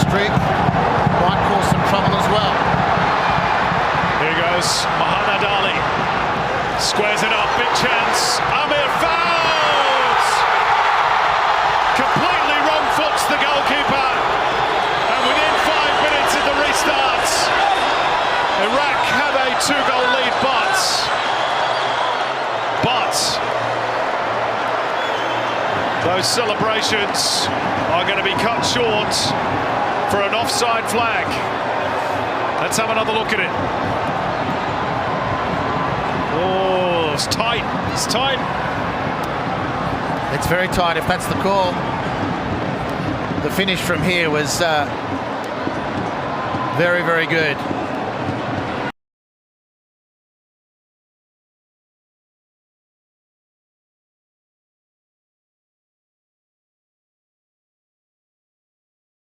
streak might cause some trouble as well. Here goes Mohamed Ali. Squares it up, big chance. Amir fouls! Completely wrong foots the goalkeeper. And within 5 minutes of the restart, Iraq have a 2-goal lead, but those celebrations are going to be cut short for an offside flag. Let's have another look at it. Oh, it's tight. It's tight. It's very tight if that's the call. The finish from here was very, very good.